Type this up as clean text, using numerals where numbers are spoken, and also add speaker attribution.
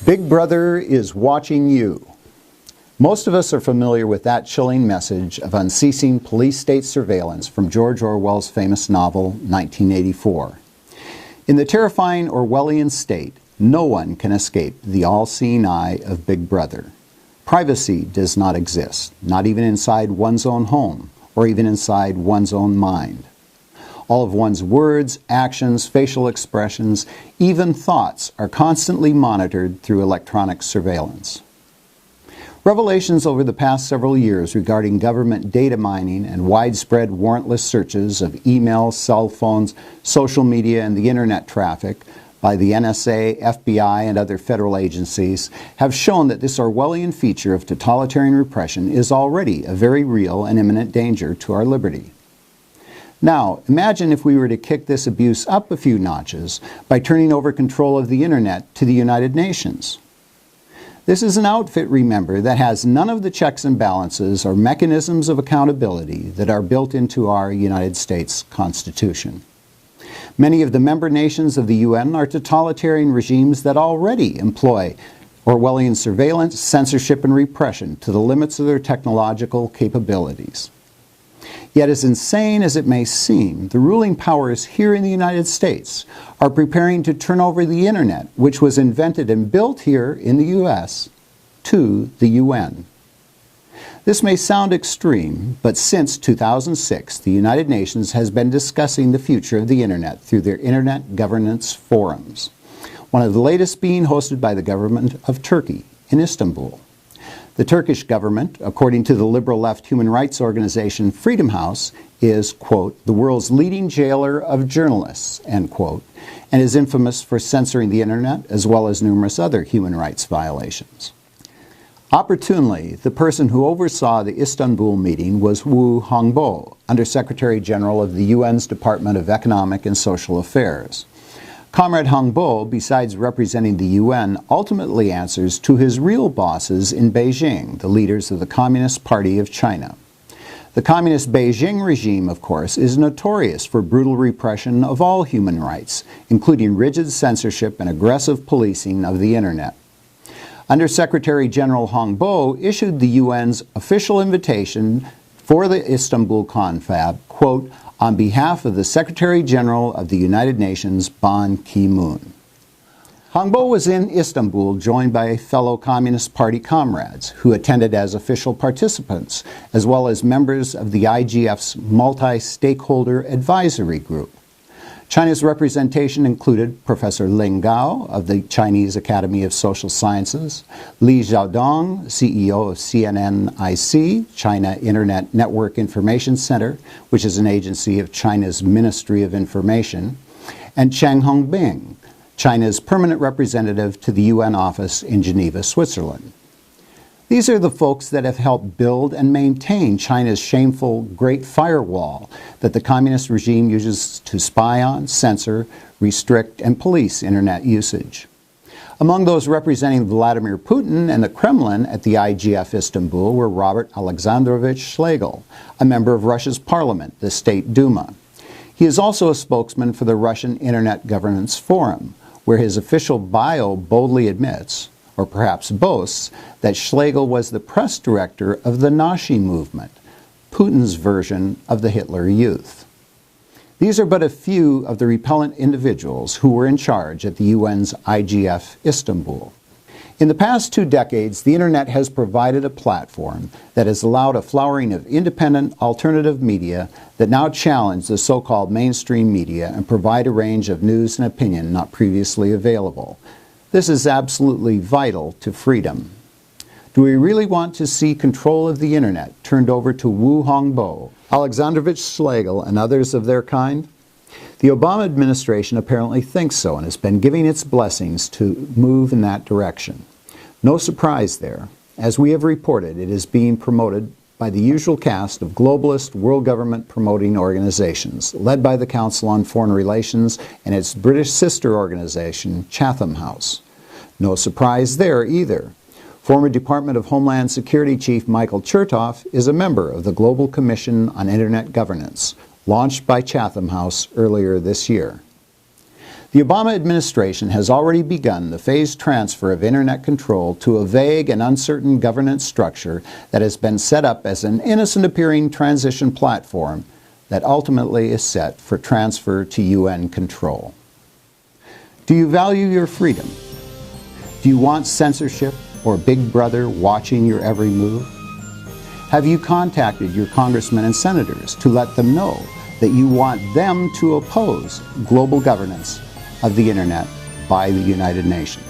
Speaker 1: Big Brother is watching you. Most of us are familiar with that chilling message of unceasing police-state surveillance from George Orwell's famous novel, 1984. In the terrifying Orwellian state, no one can escape the all-seeing eye of Big Brother. Privacy does not exist, not even inside one's own home, or even inside one's own mind. All of one's words, actions, facial expressions, even thoughts are constantly monitored through electronic surveillance. Revelations over the past several years regarding government data mining and widespread warrantless searches of emails, cell phones, social media, and the internet traffic by the NSA, FBI, and other federal agencies have shown that this Orwellian feature of totalitarian repression is already a very real and imminent danger to our liberty. Now, imagine if we were to kick this abuse up a few notches by turning over control of the internet to the United Nations. This is an outfit, remember, that has none of the checks and balances or mechanisms of accountability that are built into our United States Constitution. Many of the member nations of the UN are totalitarian regimes that already employ Orwellian surveillance, censorship, and repression to the limits of their technological capabilities. Yet, as insane as it may seem, the ruling powers here in the United States are preparing to turn over the internet, which was invented and built here in the U.S., to the UN. This may sound extreme, but since 2006, the United Nations has been discussing the future of the internet through their Internet Governance Forums, one of the latest being hosted by the government of Turkey in Istanbul. The Turkish government, according to the liberal left human rights organization Freedom House, is, quote, the world's leading jailer of journalists, end quote, and is infamous for censoring the internet as well as numerous other human rights violations. Opportunely, the person who oversaw the Istanbul meeting was Wu Hongbo, Undersecretary General of the UN's Department of Economic and Social Affairs. Comrade Hongbo, besides representing the UN, ultimately answers to his real bosses in Beijing, the leaders of the Communist Party of China. The Communist Beijing regime, of course, is notorious for brutal repression of all human rights, including rigid censorship and aggressive policing of the internet. Undersecretary General Hongbo issued the UN's official invitation for the Istanbul confab, quote, on behalf of the Secretary General of the United Nations, Ban Ki-moon. Hongbo was in Istanbul joined by fellow Communist Party comrades who attended as official participants, as well as members of the IGF's multi-stakeholder advisory group. China's representation included Professor Ling Gao of the Chinese Academy of Social Sciences, Li Xiaodong, CEO of CNNIC, China Internet Network Information Center, which is an agency of China's Ministry of Information, and Cheng Hongbing, China's permanent representative to the UN office in Geneva, Switzerland. These are the folks that have helped build and maintain China's shameful Great Firewall that the communist regime uses to spy on, censor, restrict, and police internet usage. Among those representing Vladimir Putin and the Kremlin at the IGF Istanbul were Robert Alexandrovich Schlegel, a member of Russia's parliament, the State Duma. He is also a spokesman for the Russian Internet Governance Forum, where his official bio boldly admits, or perhaps boasts, that Schlegel was the press director of the Nazi movement, Putin's version of the Hitler Youth. These are but a few of the repellent individuals who were in charge at the UN's IGF Istanbul. In the past 2 decades, the internet has provided a platform that has allowed a flowering of independent, alternative media that now challenge the so-called mainstream media and provide a range of news and opinion not previously available. This is absolutely vital to freedom. Do we really want to see control of the internet turned over to Wu Hongbo, Alexandrovich Schlegel, and others of their kind? The Obama administration apparently thinks so and has been giving its blessings to move in that direction. No surprise there. As we have reported, it is being promoted by the usual cast of globalist world government promoting organizations, led by the Council on Foreign Relations and its British sister organization, Chatham House. No surprise there either. Former Department of Homeland Security Chief Michael Chertoff is a member of the Global Commission on Internet Governance, launched by Chatham House earlier this year. The Obama administration has already begun the phased transfer of Internet control to a vague and uncertain governance structure that has been set up as an innocent-appearing transition platform that ultimately is set for transfer to UN control. Do you value your freedom? Do you want censorship or Big Brother watching your every move? Have you contacted your congressmen and senators to let them know that you want them to oppose global governance of the Internet by the United Nations?